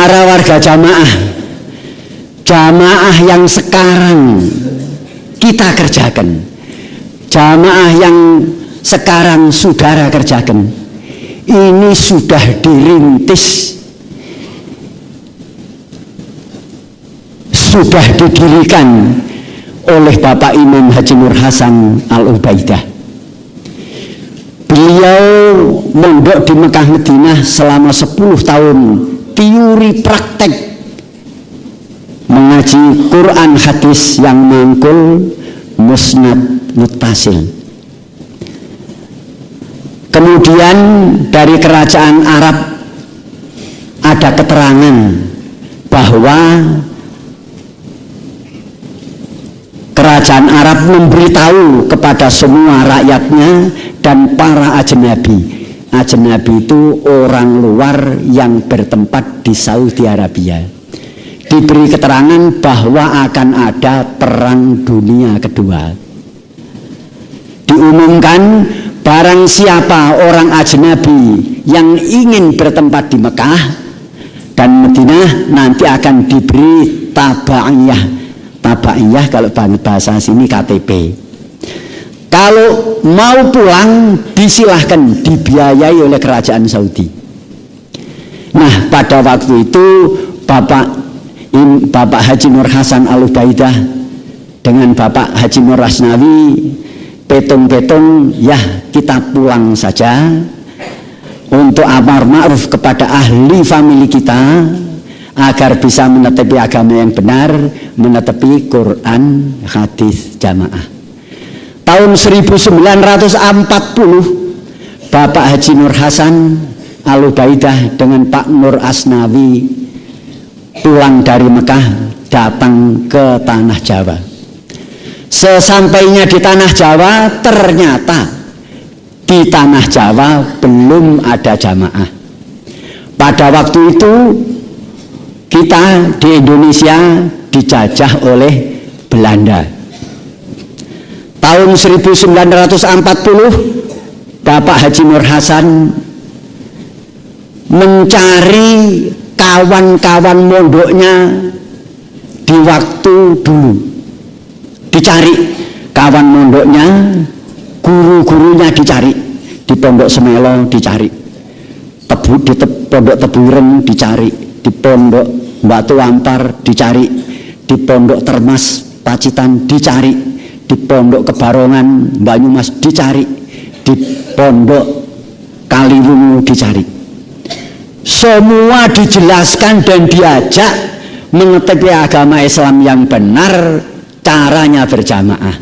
para warga jamaah, jamaah yang sekarang kita kerjakan, jamaah yang sekarang saudara kerjakan, ini sudah dirintis, sudah didirikan oleh Bapak Imam Haji Nur Hasan Al-Ubaidah. Beliau mondok di Mekah Madinah selama 10 tahun, teori praktek mengaji Quran hadis yang mangkul, musnad, muttasil. Kemudian dari kerajaan Arab ada keterangan bahwa kerajaan Arab memberitahu kepada semua rakyatnya dan para ajnabi. Ajnabi itu orang luar yang bertempat di Saudi Arabia. Diberi keterangan bahwa akan ada perang dunia kedua. Diumumkan barang siapa orang ajnabi yang ingin bertempat di Mekah dan Madinah nanti akan diberi tabaiyah. Tabaiyah kalau bahasa sini KTP. Kalau mau pulang disilahkan, dibiayai oleh kerajaan Saudi. Nah, pada waktu itu Bapak Haji Nur Hasan Al-Ubaidah dengan Bapak Haji Nur Asnawi petung-petung, ya kita pulang saja untuk amar ma'ruf kepada ahli famili kita agar bisa menetapi agama yang benar, menetapi Quran hadis jamaah. Tahun 1940 Bapak Haji Nur Hasan Al-Ubaidah dengan Pak Nur Asnawi pulang dari Mekah datang ke tanah Jawa. Sesampainya di tanah Jawa, ternyata di tanah Jawa belum ada jamaah. Pada waktu itu kita di Indonesia dijajah oleh Belanda. Tahun 1940 Bapak Haji Nur Hasan mencari kawan-kawan mondoknya di waktu dulu. Dicari kawan mondoknya, guru-gurunya dicari, di Pondok Semelo dicari, di Pondok Tebuireng dicari, di Pondok Batu Ampar dicari, di Pondok Termas Pacitan dicari, di Pondok Kebarongan Banyumas dicari, di Pondok Kaliwungu dicari. Semua dijelaskan dan diajak mengetahui agama Islam yang benar, caranya berjamaah.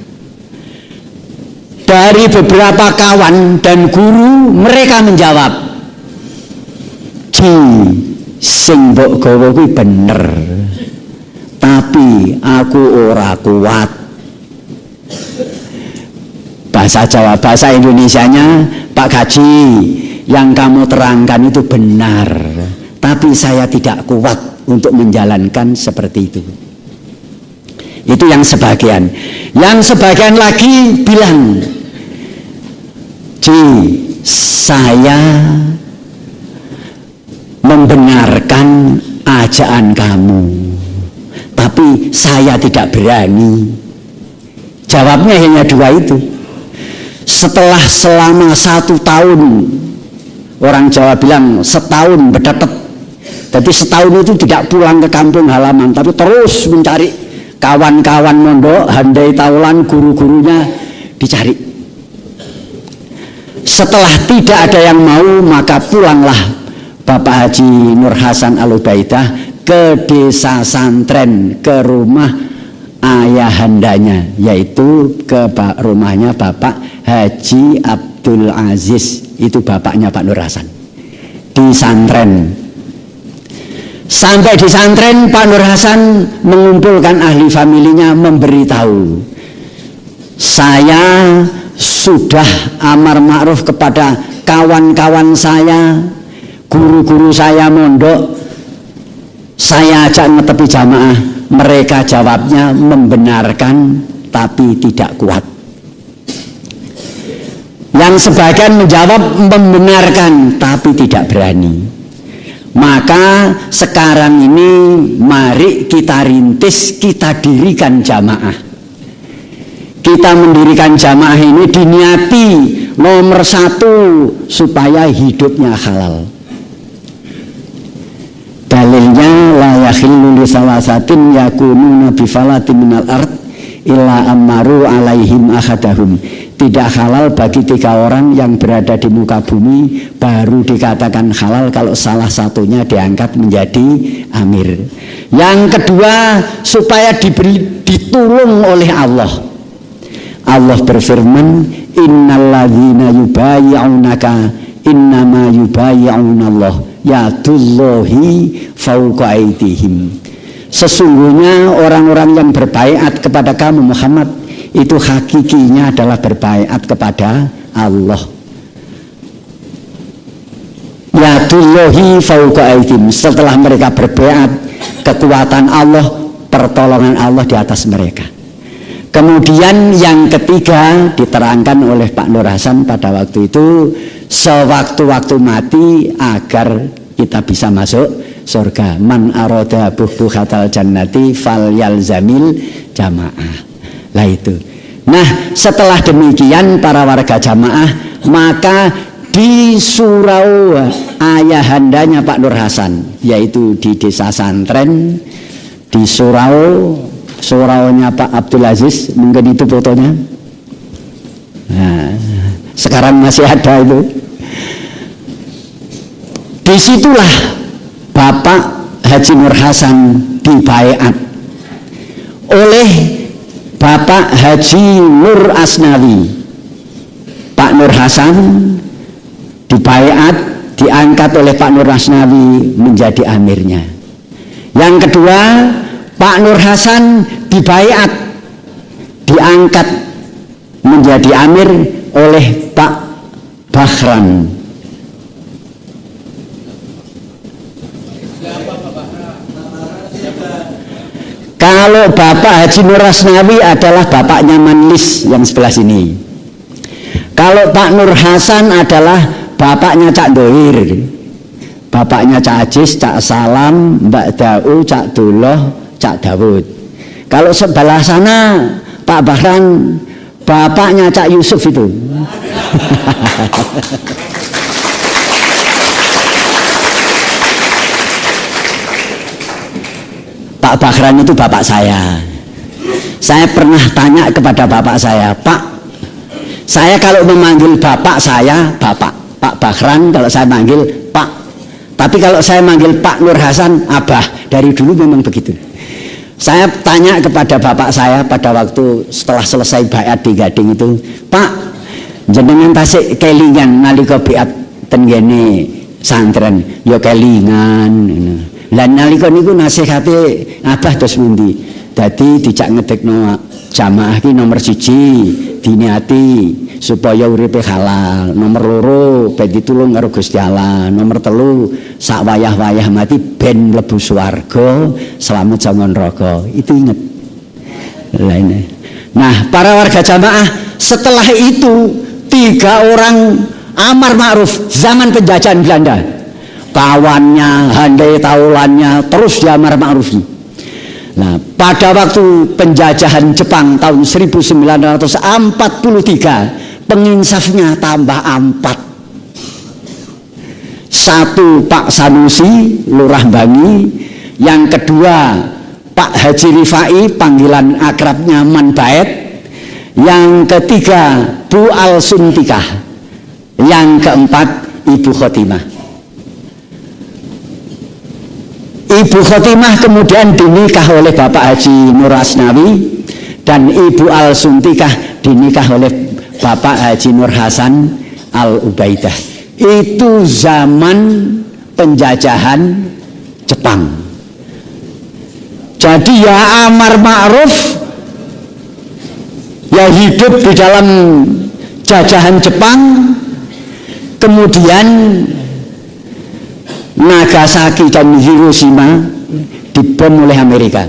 Dari beberapa kawan dan guru, mereka menjawab, "Ji, sing mbok gawa kuwi bener, tapi aku ora kuat." Bahasa Jawa, bahasa Indonesianya, "Pak Haji, yang kamu terangkan itu benar, tapi saya tidak kuat untuk menjalankan seperti itu." Itu yang sebagian. Yang sebagian lagi bilang, "Ji, saya membenarkan ajakan kamu, tapi saya tidak berani." Jawabnya hanya dua itu. Setelah selama 1 tahun, orang Jawa bilang setahun berdapat. Jadi setahun itu tidak pulang ke kampung halaman, tapi terus mencari kawan-kawan mondok, handai taulan, guru-gurunya dicari. Setelah tidak ada yang mau, maka pulanglah Bapak Haji Nur Hasan Al-Ubaidah ke desa Santren, ke rumah ayahandanya, yaitu ke rumahnya Bapak Haji Abdul Aziz, itu bapaknya Pak Nur Hasan, di Santren. Sampai di Santren, Pak Nur Hasan mengumpulkan ahli familinya, memberitahu, "Saya sudah amar ma'ruf kepada kawan-kawan saya, guru-guru saya mondok, saya ajak ngetepi jamaah." Mereka jawabnya membenarkan tapi tidak kuat. Yang sebagian menjawab membenarkan tapi tidak berani. Maka sekarang ini mari kita rintis, kita dirikan jamaah. Kita mendirikan jamaah ini diniati nomor 1 supaya hidupnya halal. Dalilnya la yakhillu li salasatin yakununa bi falatin minal ard illa amaru alaihim akhadahum. Tidak halal bagi 3 orang yang berada di muka bumi, baru dikatakan halal kalau salah satunya diangkat menjadi amir. Yang kedua, supaya ditolong oleh Allah. Allah berfirman, innalladzina yubayyi'unaka innama yubayyi'unallah yadullahi fawqa aydihim. Sesungguhnya orang-orang yang berbaiat kepada kamu Muhammad itu hakikinya adalah berbaiat kepada Allah. Yadullahi fawqa aydihim. Setelah mereka berbaiat, kekuatan Allah, pertolongan Allah di atas mereka. Kemudian yang ketiga diterangkan oleh Pak Nur Hasan pada waktu itu, sewaktu-waktu mati agar kita bisa masuk surga. Man aroda buhbuhatal jannati fal yalzamil jamaah. Lah itu. Nah, setelah demikian para warga jamaah, maka di surau ayahandanya Pak Nur Hasan, yaitu di desa Santren, di suraunya Pak Abdul Aziz, mungkin itu fotonya. Nah, sekarang masih ada itu. Disitulah Bapak Haji Nur Hasan dibaiat oleh Bapak Haji Nur Asnawi. Pak Nur Hasan dibaiat, diangkat oleh Pak Nur Asnawi menjadi amirnya. Yang kedua, Pak Nur Hasan dibaiat, diangkat menjadi amir oleh Pak Bahran. Kalau Bapak Haji Nur Asnawi adalah bapaknya Manlis yang sebelah sini. Kalau Pak Nur Hasan adalah bapaknya Cak Dohir, bapaknya Cak Ajis, Cak Salam, Mbak Dau, Cak Duloh, Cak Dawud. Kalau sebelah sana Pak Bahran, bapaknya Cak Yusuf itu. Pak Bahran itu bapak saya. Saya pernah tanya kepada bapak saya, Pak, saya kalau memanggil bapak saya bapak, Pak Bahran kalau saya manggil Pak. Tapi kalau saya manggil Pak Nur Hasan Abah, dari dulu memang begitu. Saya tanya kepada bapak saya pada waktu setelah selesai baiat di Gading itu, Pak, jenengan tasik kelingan nalika baiat ten kene santren, ya kelingan. Lan nalika niku nasihate Abah terus pundi? Dadi dijak ngedekno jamaah ki nomor 1 diniati supaya uripe halal, nomor 2 ben ditulung karo Gusti Allah, nomor 3 sak wayah-wayah mati ben mlebu swarga, selamat jangan neraka. Itu inget. Nah, para warga jamaah, setelah itu 3 orang amar ma'ruf zaman penjajahan Belanda, kawannya, handai taulannya, terus diamar ma'rufi. Nah, pada waktu penjajahan Jepang tahun 1943, penginsafnya tambah 4. 1 Pak Sanusi, Lurah Bangi. Yang kedua Pak Haji Rifai, panggilan akrabnya Man Baet. Yang ketiga Bu Al Suntikah. Yang keempat Ibu Khotimah. Ibu Khotimah kemudian dinikah oleh Bapak Haji Nur Asnawi, dan Ibu Al Suntikah dinikah oleh Bapak Haji Nur Hasan Al Ubaidah. Itu zaman penjajahan Jepang. Jadi ya amar ma'ruf, ya hidup di dalam jajahan Jepang. Kemudian Nagasaki dan Hiroshima dibom oleh Amerika.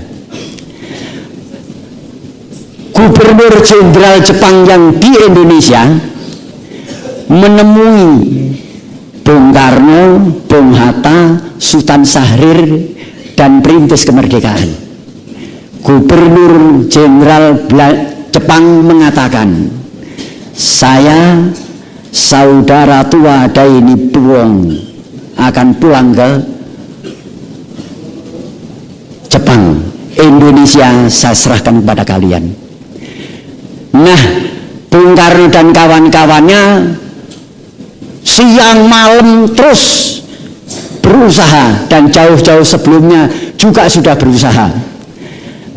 Gubernur Jenderal Jepang yang di Indonesia menemui Bung Karno, Bung Hatta, Sultan Syahrir, dan perintis kemerdekaan. Gubernur Jenderal Jepang mengatakan, saya saudara tua Daini Buwong akan pulang ke Jepang. Indonesia saya serahkan kepada kalian. Nah, Bung Karno dan kawan-kawannya siang malam terus berusaha, dan jauh-jauh sebelumnya juga sudah berusaha,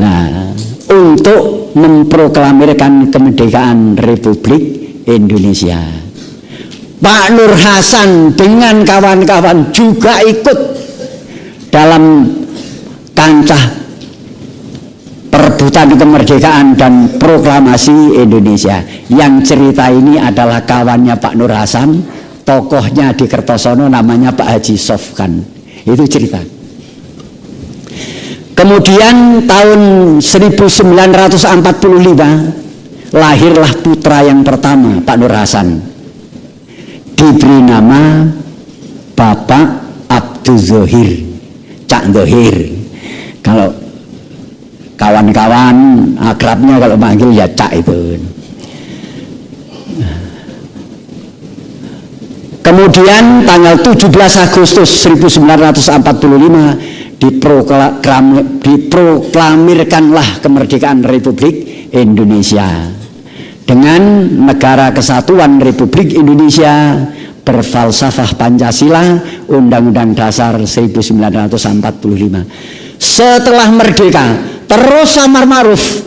nah, untuk memproklamirkan kemerdekaan Republik Indonesia. Pak Nur Hasan dengan kawan-kawan juga ikut dalam kancah perebutan kemerdekaan dan proklamasi Indonesia. Yang cerita ini adalah kawannya Pak Nur Hasan, tokohnya di Kertosono namanya Pak Haji Sofkan. Itu cerita. Kemudian tahun 1945 lahirlah putra yang pertama Pak Nur Hasan, diberi nama Bapak Abdul Zohir, Cak Zohir. Kalau kawan-kawan akrabnya kalau manggil ya Cak itu. Kemudian tanggal 17 Agustus 1945 diproklamirkanlah kemerdekaan Republik Indonesia dengan Negara Kesatuan Republik Indonesia berfalsafah Pancasila, Undang-Undang Dasar 1945. Setelah merdeka terus amar ma'ruf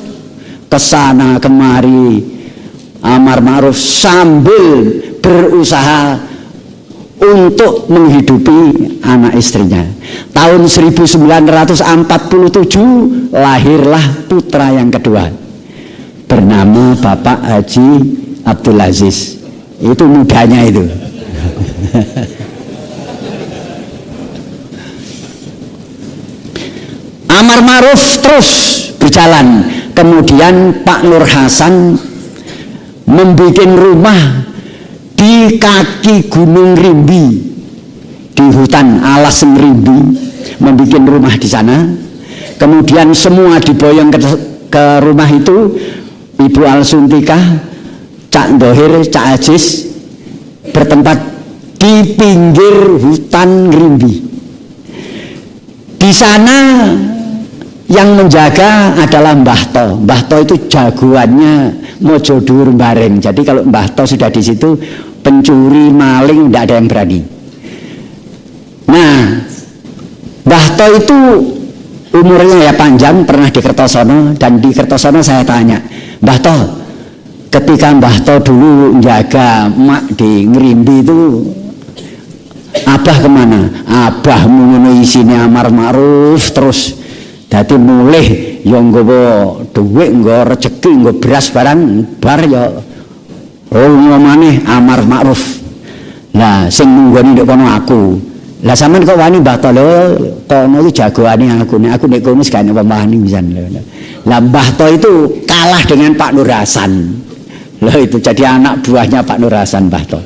kesana kemari, amar ma'ruf sambil berusaha untuk menghidupi anak istrinya. Tahun 1947 lahirlah putra yang kedua, bernama Bapak Haji Abdul Aziz. Itu mudanya itu. Amar ma'ruf terus berjalan. Kemudian Pak Nur Hasan membuat rumah di kaki Gunung Rimbi, di hutan Alasem Rimbi, membuat rumah di sana. Kemudian semua diboyong ke rumah itu. Ibu Al-Suntikah, Cak Dohir, Cak Aziz bertempat di pinggir hutan Rimbi. Di sana yang menjaga adalah Mbah To. Mbah To itu jagoannya Mojo Dhuwur Bareng. Jadi kalau Mbah To sudah di situ, pencuri, maling tidak ada yang berani. Nah, Mbah To itu umurnya ya panjang, pernah di Kertosono, dan di Kertosono saya tanya, Mbah To, ketika Mbah To dulu menjaga mak di Ngerimbi itu, Abah kemana? Abah mengenai isine amar ma'ruf terus. Dadi mulih ya nggawa dhuwit, nggawa rezeki, nggawa beras barang bar ya ngomane amar ma'ruf. Lah sing nunggoni ndek kono aku. Lah sampean kok wani Mbah To lho, kono iki jagoane aku. Nek aku nek kono sekane pemahani pisan lho. Lah Mbah To itu kalah dengan Pak Nur Hasan. Loh itu jadi anak buahnya Pak Nur Hasan Mbah To.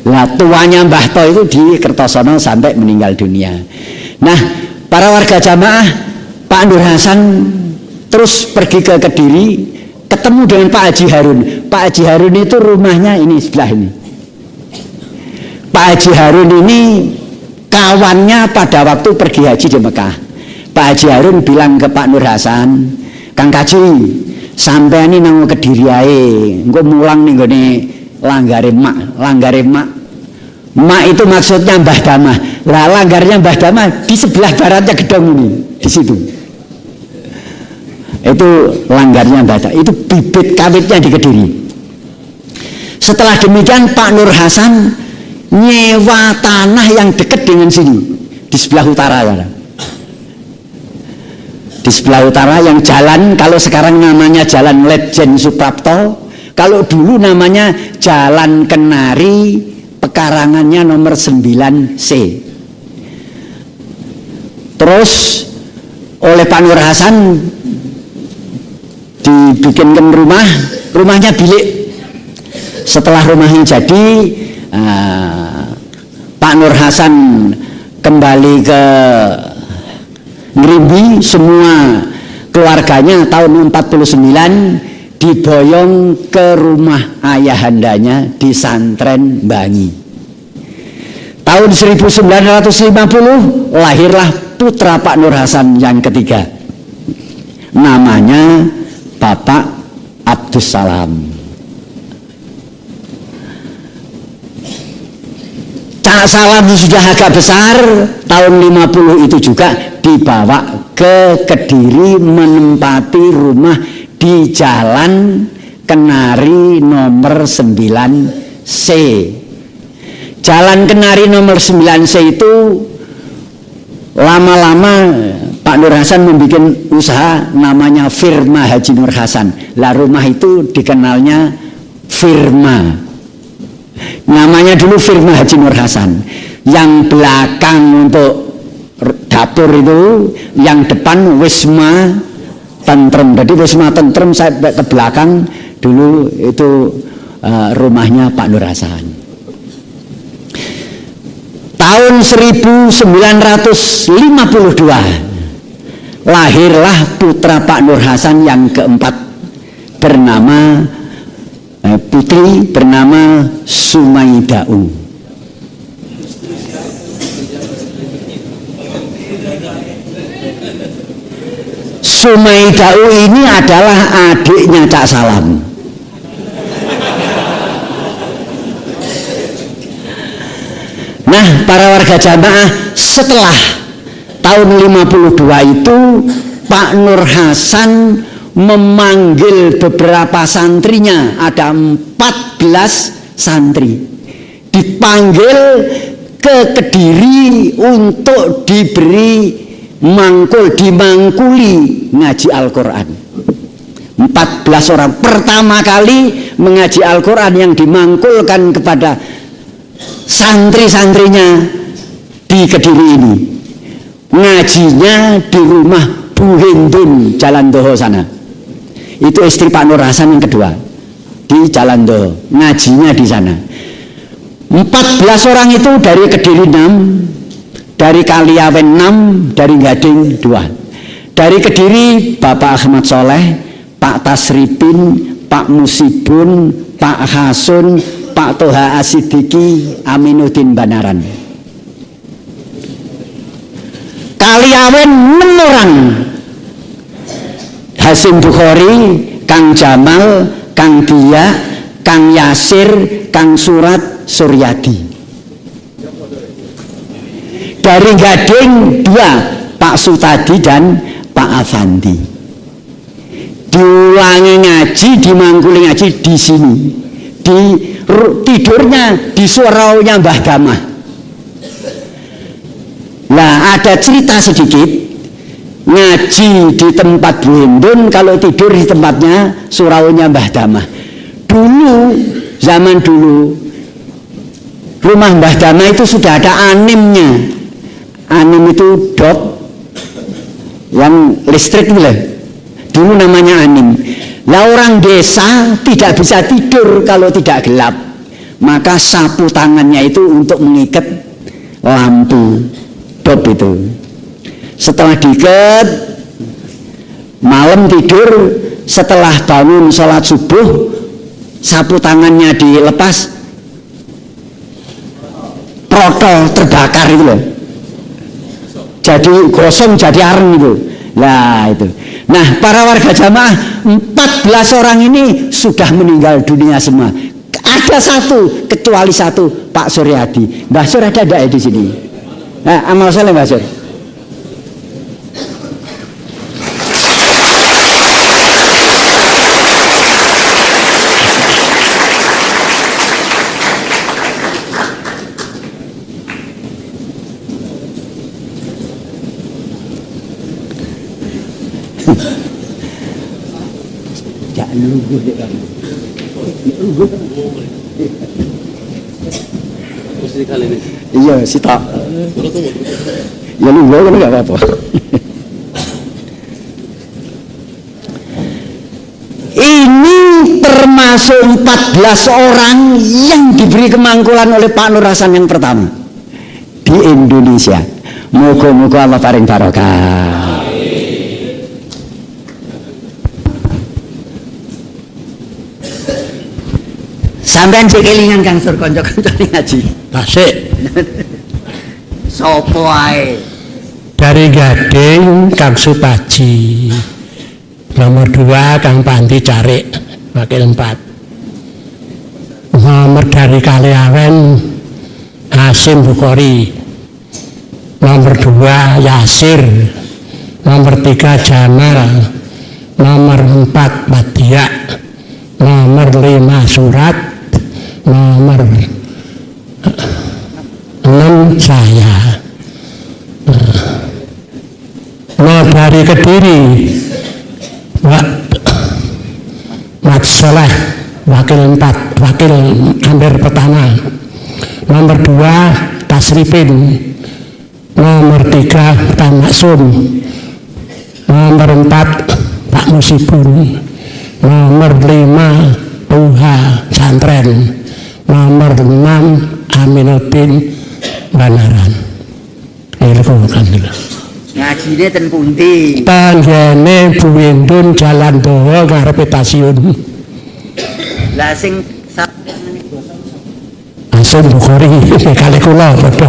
Lah tuanya Mbah To itu di Kertosono sampai meninggal dunia. Nah, para warga jamaah, Pak Nur Hasan terus pergi ke Kediri, ketemu dengan Pak Haji Harun. Pak Haji Harun itu rumahnya ini sebelah ini. Pak Haji Harun ini kawannya pada waktu pergi haji di Mekah. Pak Haji Harun bilang ke Pak Nur Hasan, Kang Kaji, sampai ini nang Kediri ae, engko mulang ning gone langgare mak. Mak itu maksudnya Mbah Damah. Lah langgarnya Mbah Damah di sebelah baratnya gedung ini, di situ. Itu langgarnya Mbah Damah. Itu bibit kawitnya di Kediri. Setelah demikian Pak Nur Hasan nyewa tanah yang dekat dengan sini, di sebelah utara ya. Di sebelah utara yang jalan, kalau sekarang namanya Jalan Letjen Suprapto, kalau dulu namanya Jalan Kenari, pekarangannya nomor 9C. Terus oleh Pak Nur Hasan dibikinkan rumahnya bilik. Setelah rumahnya jadi, Pak Nur Hasan kembali ke Ngrimbi, semua keluarganya tahun 49 diboyong ke rumah ayahandanya di Santren Bangi. Tahun 1950 lahirlah putra Pak Nur Hasan yang ketiga, namanya Bapak Abdus Salam. Cak Salam sudah agak besar, tahun 50 itu juga dibawa ke Kediri, menempati rumah di Jalan Kenari nomor 9C. Jalan Kenari nomor 9C itu lama-lama Pak Nur Hasan membuat usaha namanya Firma Haji Nur Hasan. Lah rumah itu dikenalnya Firma. Namanya dulu Firma Haji Nur Hasan. Yang belakang untuk dapur itu, yang depan Wisma Tentrem. Jadi Wisma Tentrem saya ke belakang dulu itu rumahnya Pak Nur Hasan. Tahun 1952 lahirlah putra Pak Nur Hasan yang keempat, bernama putri bernama Sumaidau. Sumaidau ini adalah adiknya Cak Salam. Nah, para warga jamaah, setelah tahun 52 itu Pak Nur Hasan memanggil beberapa santrinya, ada 14 santri, dipanggil ke Kediri untuk diberi dimangkuli ngaji Al-Quran. 14 orang pertama kali mengaji Al-Quran yang dimangkulkan kepada santri-santrinya di Kediri ini. Ngajinya di rumah Bu Hindun, Jalan Doho sana. Itu istri Pak Nur Hasan yang kedua, di Jalan Doho, ngajinya di sana. 14 orang itu dari Kediri 6, dari Kaliawen 6, dari Gading 2. Dari Kediri Bapak Ahmad Soleh, Pak Tasripin, Pak Musibun, Pak Hasun, Pak Toha Asidiki, Aminuddin Banaran. Kaliawen 6 orang, Hasim Bukhari, Kang Jamal, Kang Dia, Kang Yasir, Kang Surat, Suryadi. Dari Gading 2, Pak Sutadi dan Pak Afandi. Diulangi ngaji, dimangkuli ngaji di sini. Tidurnya di suraunya Mbah Damah. Nah, ada cerita sedikit, ngaji di tempat Bu Hindun, kalau tidur di tempatnya suraunya Mbah Damah. Dulu, zaman dulu, rumah Mbah Damah itu sudah ada animnya. Anim itu dot yang listrik itu loh. Dulu namanya anim. Lah orang desa tidak bisa tidur kalau tidak gelap, maka sapu tangannya itu untuk mengikat lampu dop itu. Setelah diikat, malam tidur, setelah bangun sholat subuh, sapu tangannya dilepas, protol terbakar itu loh, jadi gosong, jadi areng itu. Nah itu. Nah, para warga jamaah, 14 orang ini sudah meninggal dunia semua. Ada satu, kecuali satu, Pak Suryadi. Mbah Sur ada enggak di sini? Nah, amal soleh Mbah Sur. Jangan lugu deh kamu. Lugu. Mesti kali ini. Iya, sitak. Ya lugu kan enggak apa-apa. Ini termasuk 14 orang yang diberi kemangkulan oleh Pak Nur Hasan yang pertama. di Indonesia. Moga-moga Allah paring barokah. Sampeyan cek kelingan Kang Sur kanca-kancane ngaji. Tasik. Sopo ae? Dari Gading Kang Supaji. Nomor 2 Kang Pandi Carik, wakil 4. Nomor dari Kaliawen Hasim Bukhari. Nomor 2 Yasir. Nomor 3 Jamal. Nomor 4 Badia. Nomor 5 Surat. Nomor 6 saya. Nah, dari Kediri Mat Soleh wakil 4, wakil Amir Petana. Nomor 2 Tasripin. Nomor 3 Tan Maksum. Nomor 4 Pak Musibun. Nomor 5 Tuha Santren. Nomor 6 Aminuddin Banaran. Ngajine ten pundi? Tanggane Buwindun Jalan Dawa ngarepe stasiun. Lah sing Hasim Bukhari kali kula padha.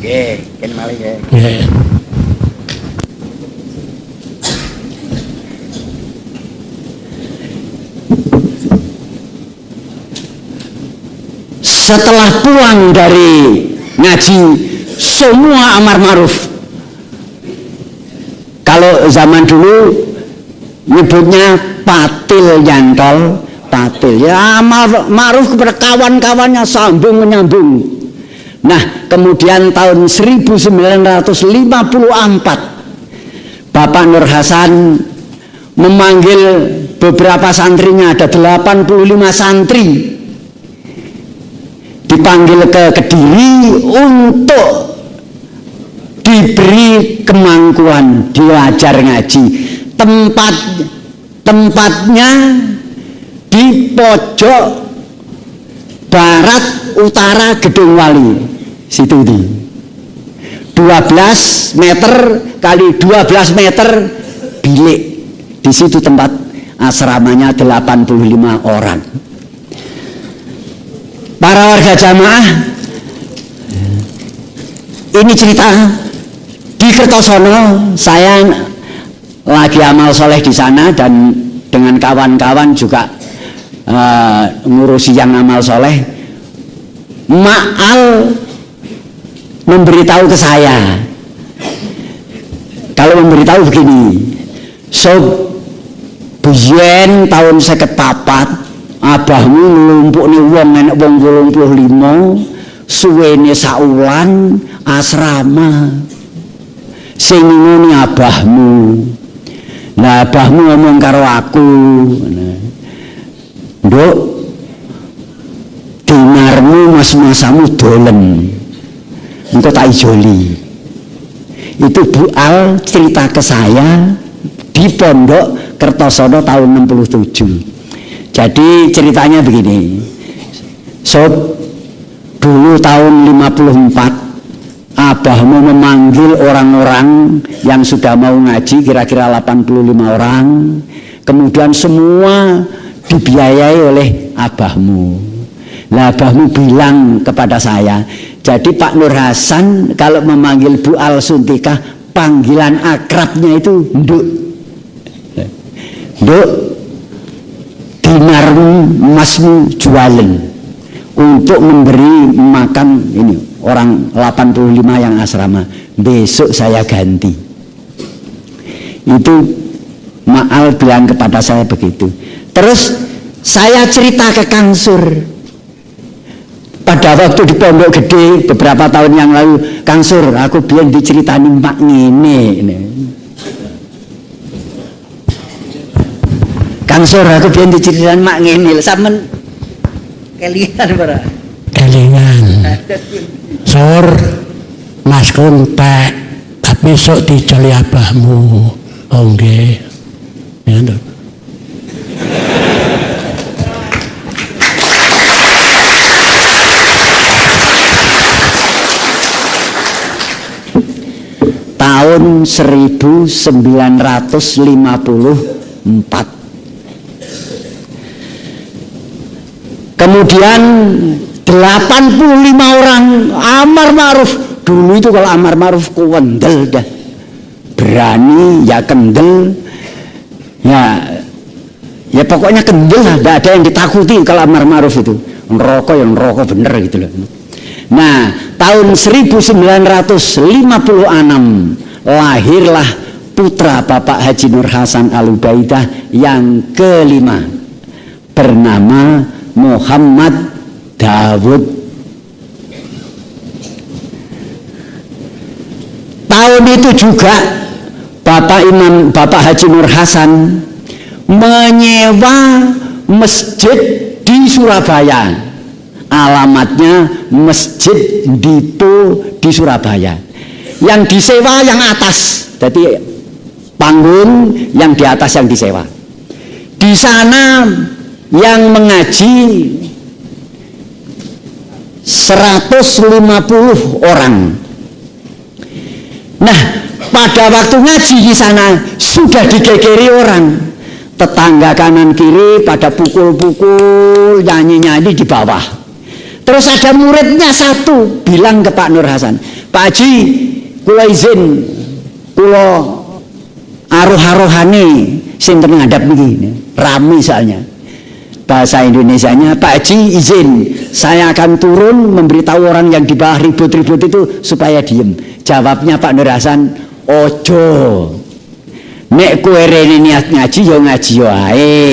nggih, ken malih nggih. Nggih. Setelah pulang dari ngaji semua amar ma'ruf. Kalau zaman dulu nyebutnya patil jantol, patil ya amar ma'ruf kepada kawan-kawannya sambung menyambung. Nah, kemudian tahun 1954 Bapak Nur Hasan memanggil beberapa santrinya, ada 85 santri dipanggil ke Kediri untuk diberi kemampuan diajar ngaji. Tempatnya di pojok barat utara Gedung Wali, situ di 12 meter kali 12 meter bilik. Di situ tempat asramanya 85 orang. Para warga jamaah, ini cerita di Kertosono. Saya lagi amal soleh di sana dan dengan kawan-kawan juga ngurusi yang amal soleh. Ma'al memberitahu ke saya, kalau memberitahu begini, sob buyen tahun 54 abahmu nglumpukne wong enek wong 85 suwene saulan asrama sing ngene abahmu. Lah abahmu ngomong karo aku, "Nduk, dinarmu mas-masamu dolen. Engko tak ijoli." Itu Bu Al cerita ke saya di Pondok Kertosono tahun 67. Jadi ceritanya begini, sob, dulu tahun 54 abahmu memanggil orang-orang yang sudah mau ngaji, kira-kira 85 orang, kemudian semua dibiayai oleh abahmu. Nah, abahmu bilang kepada saya, jadi Pak Nur Hasan kalau memanggil Bu Al Suntikah, panggilan akrabnya itu Nduk. Nduk, dinarmu masmu jualan untuk memberi makan ini orang 85 yang asrama. Besok saya ganti. Itu Ma'al bilang kepada saya begitu. Terus saya cerita ke Kang Sur pada waktu di Pondok Gede beberapa tahun yang lalu. Kang Sur, aku biar diceritani mak ini. Kang Sur, aku biar diceritain mak ngene sampean kelingan ora? Kelingan. Sur, Mas kontak, tapi sok dijoli abahmu. Oh nggih. Ya, Nduk. tahun 1954. Kemudian 85 orang amar ma'ruf. Dulu itu kalau amar ma'ruf kendel dah. Berani ya kendel. Ya pokoknya kendel lah, tidak ada yang ditakuti kalau amar ma'ruf itu. Ngerokok yang ngerokok bener gitu loh. Nah, tahun 1956 lahirlah putra Bapak Haji Nur Hasan Al-Ubaidah yang kelima, bernama Muhammad Dawud. Tahun itu juga Bapak Haji Nur Hasan menyewa masjid di Surabaya. Alamatnya Masjid Dipo di Surabaya. Yang disewa yang atas, jadi panggung yang di atas yang disewa. Di sana yang mengaji 150 orang. Nah, pada waktu ngaji di sana sudah digegeri orang. Tetangga kanan kiri pada pukul-pukul, nyanyi-nyanyi di bawah. Terus ada muridnya satu bilang ke Pak Nur Hasan, Pak Haji, kula izin, kula aruh-aruhane sinten ngadap niki, rame soalnya. Bahasa Indonesianya, Pak Haji izin, saya akan turun memberitahu orang yang di bawah ribut-ribut itu supaya diem. Jawabnya Pak Nur Hasan, ojo. Nek kowe rene niat ngaji ya ngaji wae.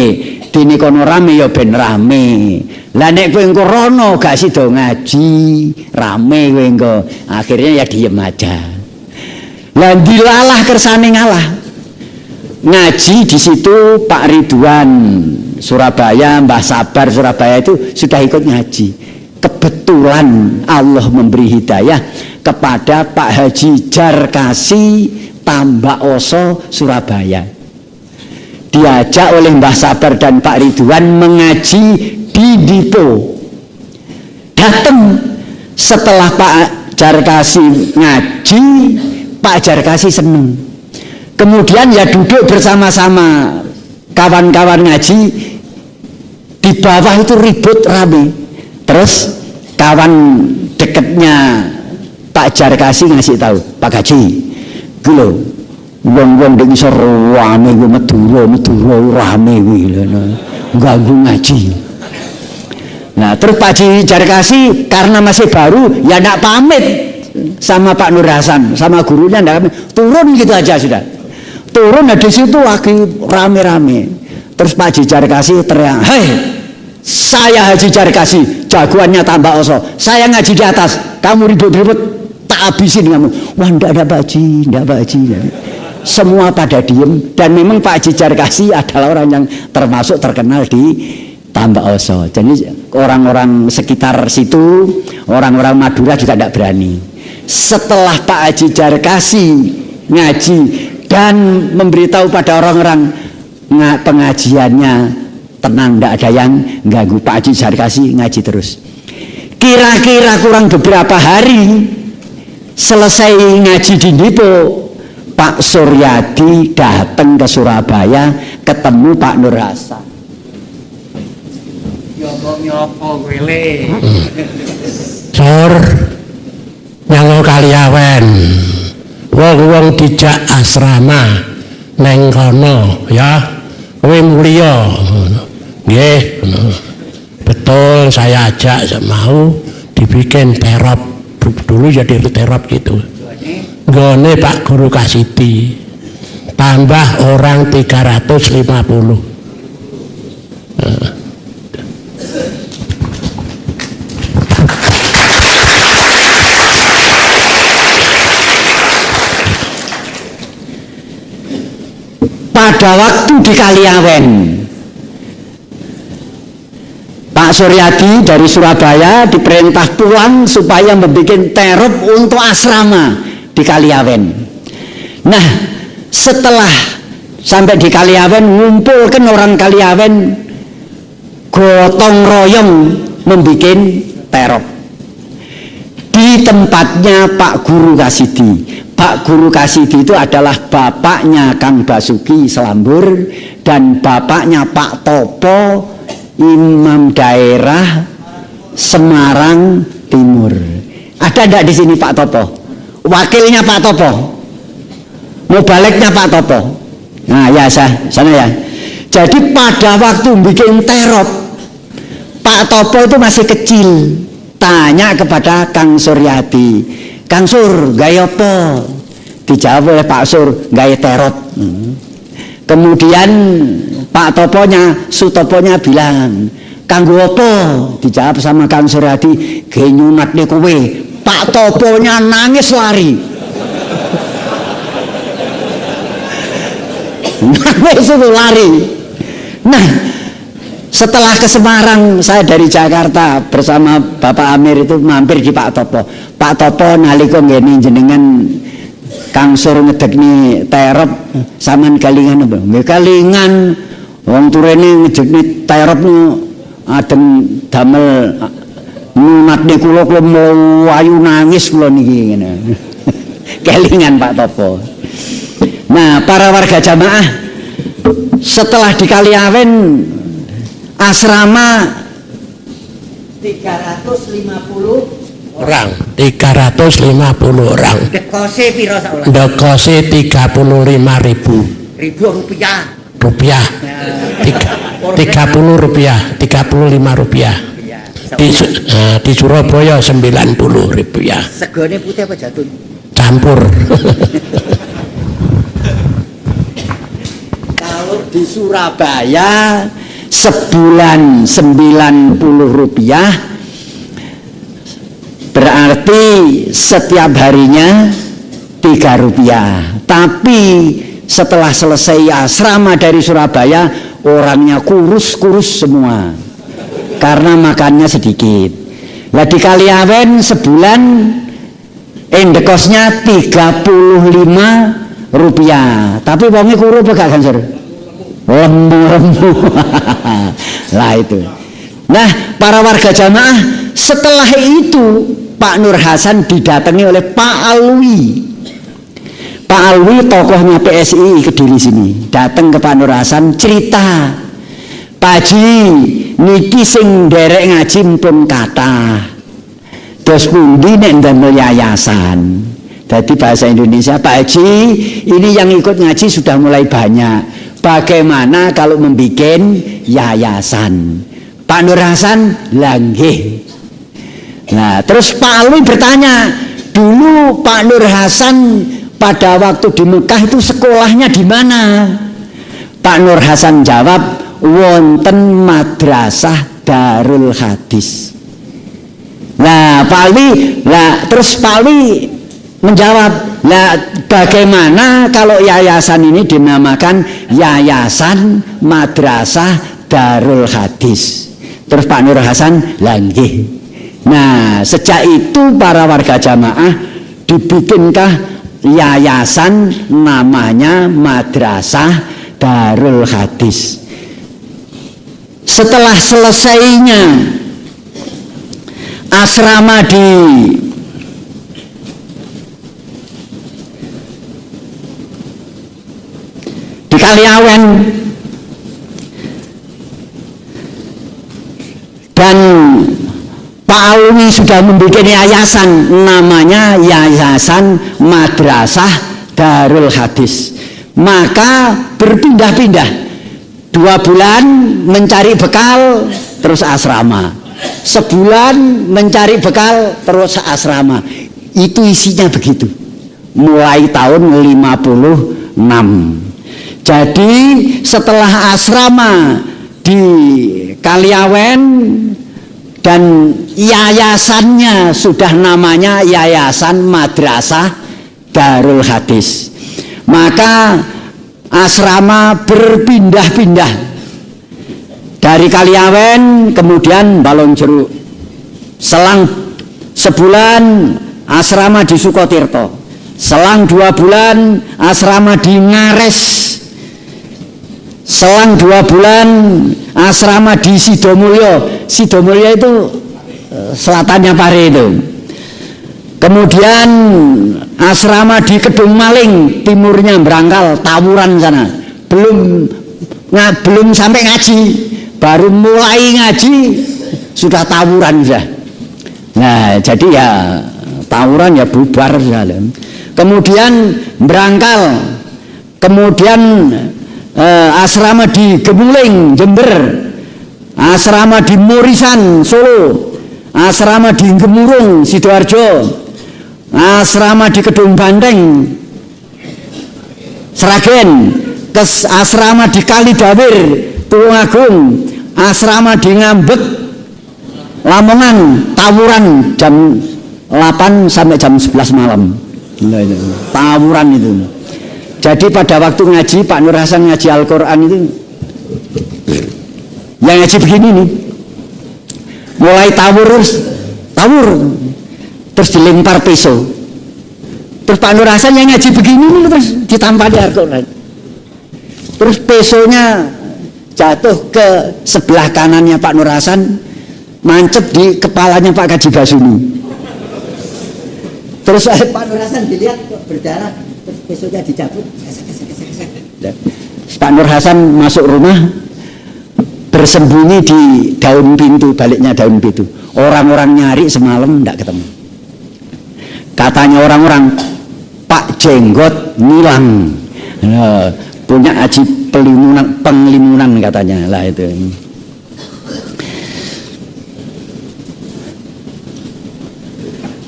Dene kono rame ya ben rame. Lah nek kowe engko rono gak sida ngaji, rame kowe engko. Akhirnya ya diem aja. Lah dilalah kersane ngalah. Ngaji di situ Pak Ridwan Surabaya, Mbah Sabar Surabaya itu sudah ikut ngaji. Kebetulan Allah memberi hidayah kepada Pak Haji Jarkasi Tambak Oso Surabaya. Diajak oleh Mbah Sabar dan Pak Ridwan mengaji di Dipo. Datang setelah Pak Jarkasi ngaji, Pak Jarkasi seneng. Kemudian ya duduk bersama-sama kawan-kawan ngaji. Di bawah itu ribut rame. Terus kawan deketnya Pak Jarkasi ngasih tahu, Pak Haji, lho, wong-wong ning isor rame kuwi Madura rame kuwi lho. Ganggu ngaji. Nah, terus Pak Haji Jarkasi karena masih baru ya ndak pamit sama Pak Nur Hasan, sama gurunya ndak pamit. Turun gitu aja sudah. Turun di situ lagi rame-rame. Terus Pak Haji Jarkasi teriak, "Hei, saya Haji Jarkasi, jagoannya Tambak Oso. Saya ngaji di atas, kamu ribut-ribut tak habisin kamu." Wah, ndak ada Pak Haji, ndak Pak Haji. Semua pada diem, dan memang Pak Haji Jarkasi adalah orang yang termasuk terkenal di Tambak Oso. Jadi orang-orang sekitar situ, orang-orang Madura juga tidak berani. Setelah Pak Haji Jarkasi ngaji dan memberitahu pada orang-orang pengajiannya tenang, tidak ada yang ganggu, Pak Haji Jarkasi ngaji terus. Kira-kira kurang beberapa hari selesai ngaji di Dipo, Pak Suryadi datang ke Surabaya ketemu Pak Nur Hasan. Nyopo wele. Sor nyango kaliawen. Wong-wong dijak asrama neng kono ya. Kowe mulya. Nggih. Betul, saya ajak mau dibikin terop. Dulu jadi terop gitu. Gone Pak Guru Kasidi. Tambah orang 350. Pada waktu di Kaliawen, Pak Suryadi dari Surabaya diperintah pulang supaya membuat terop untuk asrama di Kaliawen. Nah, setelah sampai di Kaliawen, ngumpulkan orang Kaliawen gotong royong membuat terop di tempatnya Pak Guru Kasidi. Pak Guru Kasidi itu adalah bapaknya Kang Basuki Selambur dan bapaknya Pak Topo, imam daerah Semarang Timur. Ada enggak di sini Pak Topo? Wakilnya Pak Topo, mubaliknya Pak Topo. Nah ya sana ya. Jadi pada waktu bikin terop, Pak Topo itu masih kecil. Tanya kepada Kang Suryadi, Kang Sur, gaya apa? Dijawab oleh Pak Sur, gaya terop. Kemudian Pak Toponya, Sutoponya bilang, kanggo apa? Dijawab sama Kang Suryadi, ge nyunat nih kowe. Pak Toponya nangis lari. Nangis itu lari. Nah, setelah ke Semarang, saya dari Jakarta bersama Bapak Amir itu mampir di Pak Topo. Pak Topo nalika ngene jenengan Kang Sur ngedekni terop sampean kalingan apa? Nggih kalingan wong turene ngedekni terop adem damel nyunatne kula ayu nangis kula niki ngene. Kelingan Pak Topo. Nah, para warga jamaah setelah di Kaliawen asrama 350 orang, 350 orang. Dekose piro sak wulan? Dekose 35.000 rupiah. Rupiah. 30 rupiah, 35 rupiah. Di Surabaya 90 rupiah. Segone putih apa jatun? Campur. Kalau di Surabaya sebulan 90 rupiah, berarti setiap harinya 3 rupiah. Tapi setelah selesai asrama dari Surabaya, orangnya kurus-kurus semua karena makannya sedikit. Nah di Kaliawen sebulan indekosnya 35 rupiah. Tapi wongnya kuru apa gak Kang Sur? Lemu-lemu. Lah itu. Nah para warga jamaah, setelah itu Pak Nur Hasan didatangi oleh Pak Alwi. Pak Alwi tokohnya PSI Kediri sini, datang ke Pak Nur Hasan cerita, Pak Haji niki sing derek ngaji pun kata dos pundi nek ndamel yayasan. Jadi bahasa Indonesia, Pak Haji ini yang ikut ngaji sudah mulai banyak, bagaimana kalau membuat yayasan? Pak Nur Hasan langgih. Nah terus Pak Alwi bertanya, dulu Pak Nur Hasan pada waktu di Mekah itu sekolahnya di mana? Pak Nur Hasan jawab, wonten madrasah Darul Hadis. Nah Pak Alwi, terus Pak Alwi menjawab, bagaimana kalau yayasan ini dinamakan Yayasan Madrasah Darul Hadis? Terus Pak Nur Hasan langgih. Nah sejak itu para warga jamaah dibikinkah yayasan namanya Madrasah Darul Hadis. Setelah selesainya asrama di Kaliawen dan Pak Alwi sudah membuat yayasan namanya Yayasan Madrasah Darul Hadis, maka berpindah-pindah 2 bulan mencari bekal terus asrama, sebulan mencari bekal terus asrama. Itu isinya begitu mulai tahun 56. Jadi setelah asrama di Kaliawen dan yayasannya sudah namanya Yayasan Madrasah Darul Hadis, maka asrama berpindah-pindah dari Kaliawen kemudian Balong Jeruk. Selang sebulan asrama di Sukotirto, selang 2 bulan asrama di Ngares, selang 2 bulan asrama di Sidomulyo. Sidomulyo itu selatannya Pare itu. Kemudian asrama di Kedung Maling, timurnya Berangkal, tawuran sana. Belum sampai ngaji, baru mulai ngaji sudah tawuran sudah. Nah, jadi ya tawuran ya bubar sudah. Kemudian Berangkal, kemudian asrama di Gemuling, Jember, asrama di Murisan, Solo, asrama di Gemurung, Sidoarjo, asrama di Kedung Banteng, Sragen, asrama di Kalidawir, Tulungagung, asrama di Ngambek, Lamongan, tawuran jam 8 sampai jam 11 malam. Tawuran itu. Jadi pada waktu ngaji, Pak Nur Hasan ngaji Al-Quran itu, yang ngaji begini nih, mulai tawur, terus dilempar pisau. Terus Pak Nur Hasan yang ngaji begini nih, terus ditampar di Al-Quran. Terus pisaunya jatuh ke sebelah kanannya Pak Nur Hasan, mancep di kepalanya Pak Kaji Basuni. Terus Pak Nur Hasan dilihat berdarah, terus pisaunya dicabut, Pak Nur Hasan masuk rumah, bersembunyi di daun pintu, baliknya daun pintu. Orang-orang nyari semalam tidak ketemu. Katanya orang-orang, Pak Jenggot ngilang, punya aji penglimunan katanya lah itu.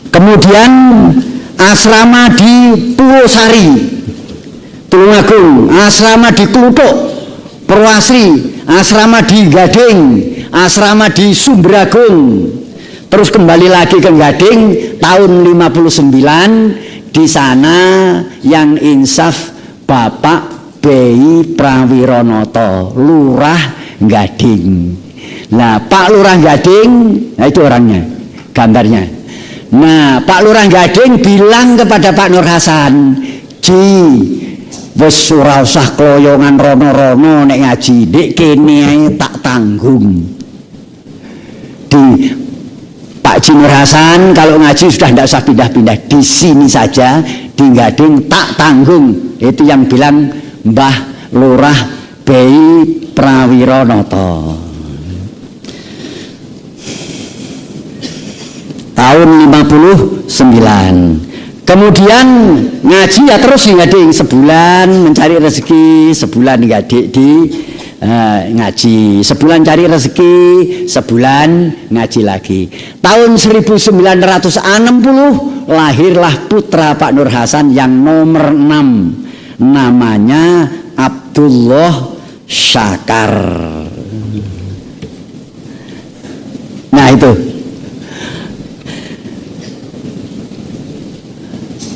Kemudian asrama di Pulau Sari, Tulungagung, asrama di Kluthuk, Purwasri, asrama di Gading, asrama di Sumberagung. Terus kembali lagi ke Gading tahun 59, di sana yang insaf Bapak B.I. Prawironoto, Lurah Gading. Nah, Pak Lurah Gading, nah itu orangnya, gambarnya. Nah, Pak Lurah Gading bilang kepada Pak Nur Hasan, "Ji, wis ora usah kloyongan rono-rono nek ngaji, nek kene ae tak tanggung." Di Pak Ji Nur Hasan kalau ngaji sudah tidak usah pindah-pindah, di sini saja di Gading tak tanggung. Itu yang bilang Mbah Lurah B.I. Prawironoto. Tahun 59. Kemudian ngaji ya terus di Gading, sebulan mencari rezeki, sebulan di ngaji, sebulan cari rezeki, sebulan ngaji lagi. Tahun 1960 lahirlah putra Pak Nur Hasan yang nomor 6, namanya Abdullah Syakar. Nah itu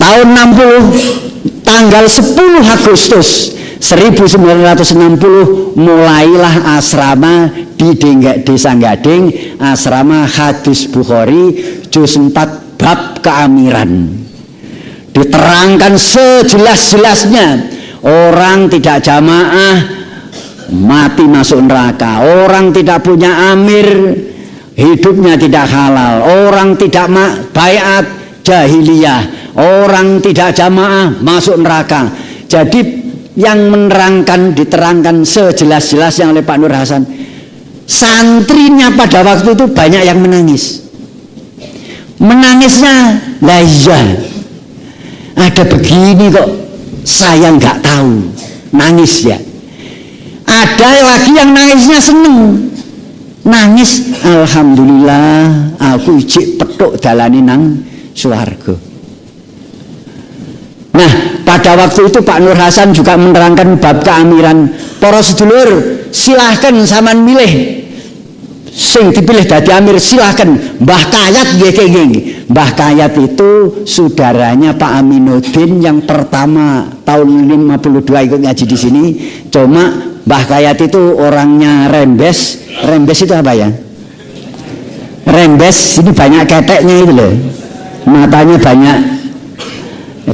tahun 60, tanggal 10 Agustus 1960 mulailah asrama di Desa Gading, asrama Hadis Bukhari juz 4 bab keamiran. Diterangkan sejelas-jelasnya, orang tidak jamaah mati masuk neraka, orang tidak punya amir hidupnya tidak halal, orang tidak baiat jahiliyah, orang tidak jamaah masuk neraka. Jadi yang menerangkan, diterangkan sejelas-jelasnya oleh Pak Nur Hasan. Santrinya pada waktu itu banyak yang menangis. Menangisnya, lah iya, ada begini kok saya nggak tahu, nangis ya. Ada lagi yang nangisnya seneng, nangis, alhamdulillah aku ijik petuk dalani nang swarga. Nah, pada waktu itu Pak Nur Hasan juga menerangkan bab keamiran. Para sedulur, silahkan sampean milih sing dipilih dadi amir, silahkan. Mbah Kayat nggih kenging. Mbah Kayat itu saudaranya Pak Aminuddin yang pertama tahun 52 ikut ngaji di sini. Cuma Mbah Kayat itu orangnya rembes. Rembes itu apa ya? Rembes ini banyak keteknya itu loh. Matanya banyak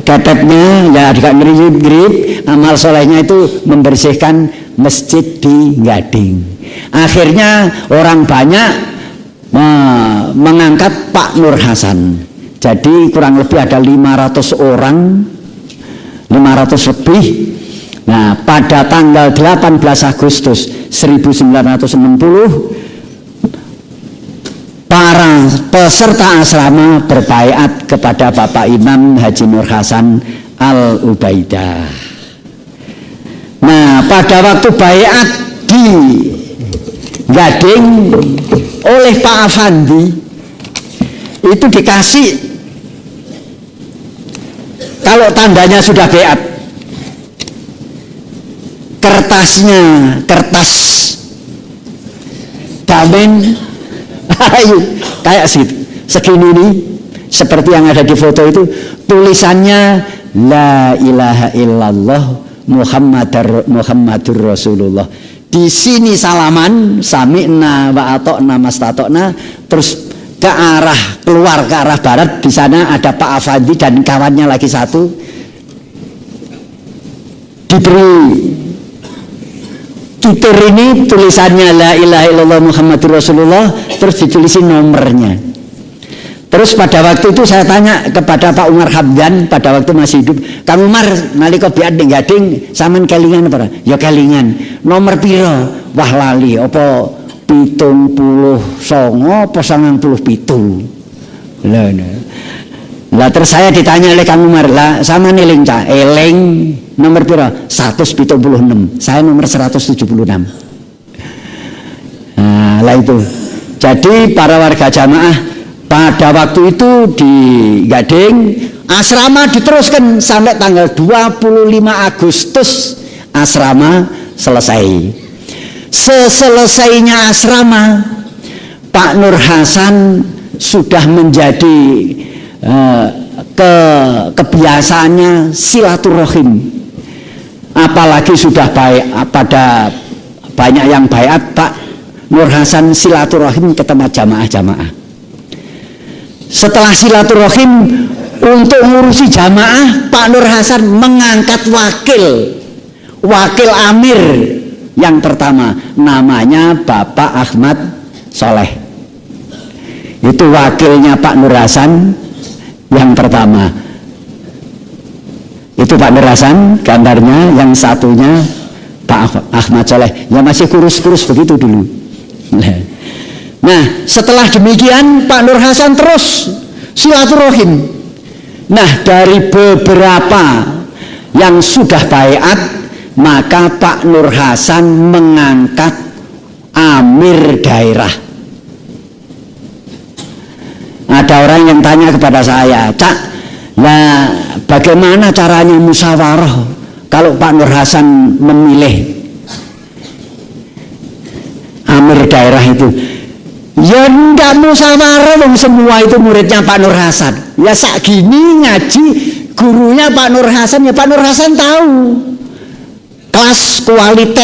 keteknya, ya juga ngerip-ngerip. Amal solehnya itu membersihkan masjid di Gading. Akhirnya orang banyak mengangkat Pak Nur Hasan. Jadi kurang lebih ada 500 orang, 500 lebih. Nah, pada tanggal 18 Agustus 1960 para peserta asrama berbaiat kepada Bapak Imam Haji Nur Hasan Al-Ubaidah. Nah, pada waktu baiat di Gading oleh Pak Afandi itu dikasih, kalau tandanya sudah baiat, kertasnya, kertas damen kayak segini nih, seperti yang ada di foto itu, tulisannya La ilaha illallah Muhammadur Rasulullah. Di sini salaman, sami'na wa ata'na mastata'na, terus ke arah keluar ke arah barat, di sana ada Pak Afandi dan kawannya lagi satu, diberi titir ini, tulisannya La ilaha illallah Muhammadur Rasulullah, terus ditulisin nomornya. Terus pada waktu itu saya tanya kepada Pak Umar Hamdan pada waktu masih hidup, Kang Umar nalika biat ning Gading sampean kelingan apa? Ya kelingan. Nomor piro? Wah lali, apa 79 apa 97. Lah terus saya ditanya oleh Kang Umar, lah sama eling cak, eling nomor piro? 176. Saya nomor 176. Nah, lah itu. Jadi para warga jamaah pada waktu itu di Gading asrama diteruskan sampai tanggal 25 Agustus asrama selesai. Seselesainya asrama, Pak Nur Hasan sudah menjadi kebiasaannya silaturahim. Apalagi sudah baik, pada banyak yang baiat, Pak Nur Hasan silaturahim ke tempat jamaah-jamaah. Setelah silaturahim untuk ngurusi jamaah, Pak Nur Hasan mengangkat wakil amir yang pertama, namanya Bapak Ahmad Soleh. Itu wakilnya Pak Nur Hasan yang pertama. Itu Pak Nur Hasan, gambarnya. Yang satunya Pak Ahmad Soleh, yang masih kurus-kurus begitu dulu. Nah, setelah demikian Pak Nur Hasan terus silaturahim. Nah, dari beberapa yang sudah baiat, maka Pak Nur Hasan mengangkat amir daerah. Ada orang yang tanya kepada saya, Cak, nah bagaimana caranya musyawarah kalau Pak Nur Hasan memilih amir daerah itu? Ya enggak musyawarah, semua itu muridnya Pak Nur Hasan. Ya sak gini ngaji gurunya Pak Nur Hasan, ya Pak Nur Hasan tahu kelas kualitas